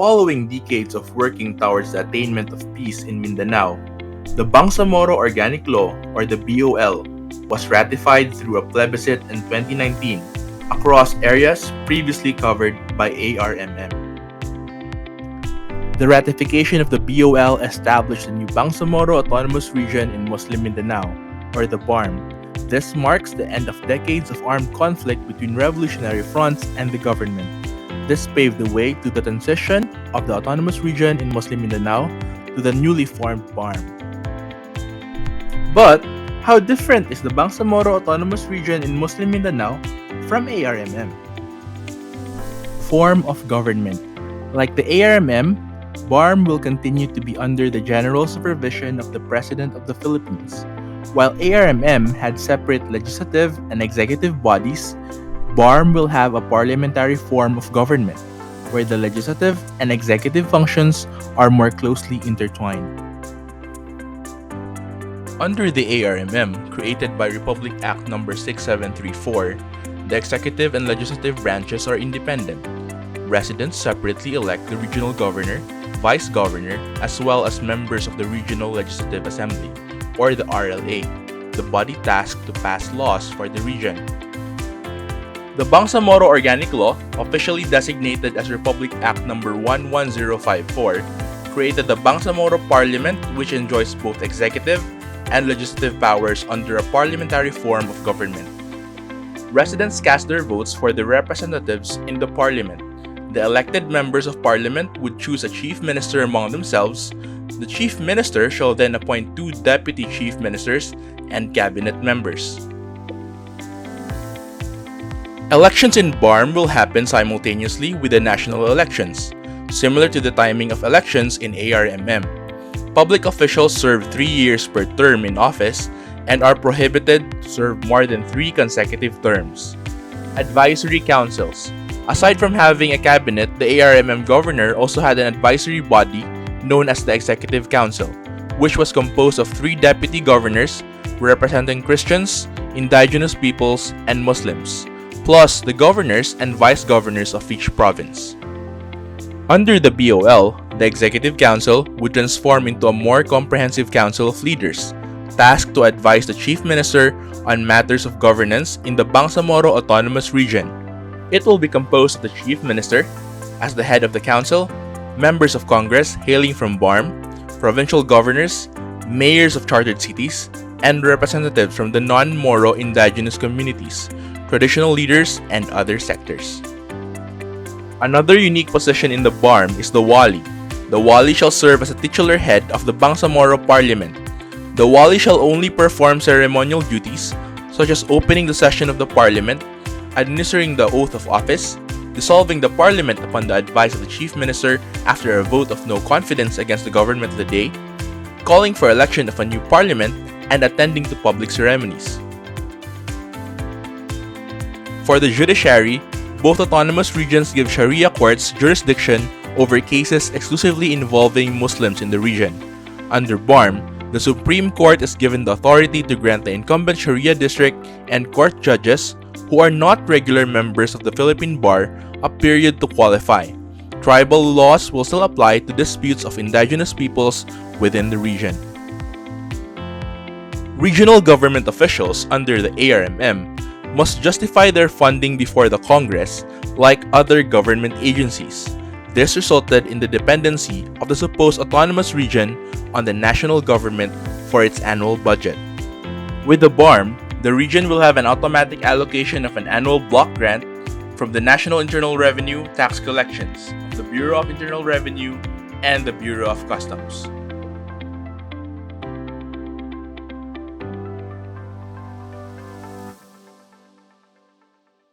following decades of working towards the attainment of peace in Mindanao, the Bangsamoro Organic Law, or the BOL, was ratified through a plebiscite in 2019 across areas previously covered by ARMM. The ratification of the BOL established the new Bangsamoro Autonomous Region in Muslim Mindanao, or the BARMM. This marks the end of decades of armed conflict between revolutionary fronts and the government. This paved the way to the transition of the autonomous region in Muslim Mindanao to the newly formed BARMM. But how different is the Bangsamoro Autonomous Region in Muslim Mindanao from ARMM? Form of government. Like the ARMM, BARMM will continue to be under the general supervision of the President of the Philippines. While ARMM had separate legislative and executive bodies, BARMM will have a parliamentary form of government, where the legislative and executive functions are more closely intertwined. Under the ARMM, created by Republic Act No. 6734, the executive and legislative branches are independent. Residents separately elect the regional governor, vice governor, as well as members of the Regional Legislative Assembly, or the RLA, the body tasked to pass laws for the region. The Bangsamoro Organic Law, officially designated as Republic Act No. 11054, created the Bangsamoro Parliament, which enjoys both executive and legislative powers under a parliamentary form of government. Residents cast their votes for the representatives in the parliament. The elected members of parliament would choose a chief minister among themselves. The chief minister shall then appoint 2 deputy chief ministers and cabinet members. Elections in BARMM will happen simultaneously with the national elections, similar to the timing of elections in ARMM. Public officials serve 3 years per term in office and are prohibited to serve more than 3 consecutive terms. Advisory councils. Aside from having a cabinet, the ARMM governor also had an advisory body known as the Executive Council, which was composed of 3 deputy governors representing Christians, indigenous peoples, and Muslims, plus the governors and vice governors of each province. Under the BOL, the Executive Council would transform into a more comprehensive council of leaders, tasked to advise the Chief Minister on matters of governance in the Bangsamoro Autonomous Region. It will be composed of the Chief Minister as the head of the council, members of Congress hailing from BARMM, provincial governors, mayors of chartered cities, and representatives from the non-Moro indigenous communities, traditional leaders, and other sectors. Another unique position in the BARMM is the Wali. The Wali shall serve as a titular head of the Bangsamoro Parliament. The Wali shall only perform ceremonial duties such as opening the session of the Parliament, administering the oath of office, dissolving the Parliament upon the advice of the Chief Minister after a vote of no confidence against the government of the day, calling for election of a new Parliament, and attending to public ceremonies. For the judiciary, both autonomous regions give Sharia courts jurisdiction over cases exclusively involving Muslims in the region. Under BARMM, the Supreme Court is given the authority to grant the incumbent Sharia district and court judges who are not regular members of the Philippine Bar a period to qualify. Tribal laws will still apply to disputes of indigenous peoples within the region. Regional government officials under the ARMM must justify their funding before the Congress like other government agencies. This resulted in the dependency of the supposed autonomous region on the national government for its annual budget. With the BARMM, the region will have an automatic allocation of an annual block grant from the National Internal Revenue Tax Collections, the Bureau of Internal Revenue, and the Bureau of Customs.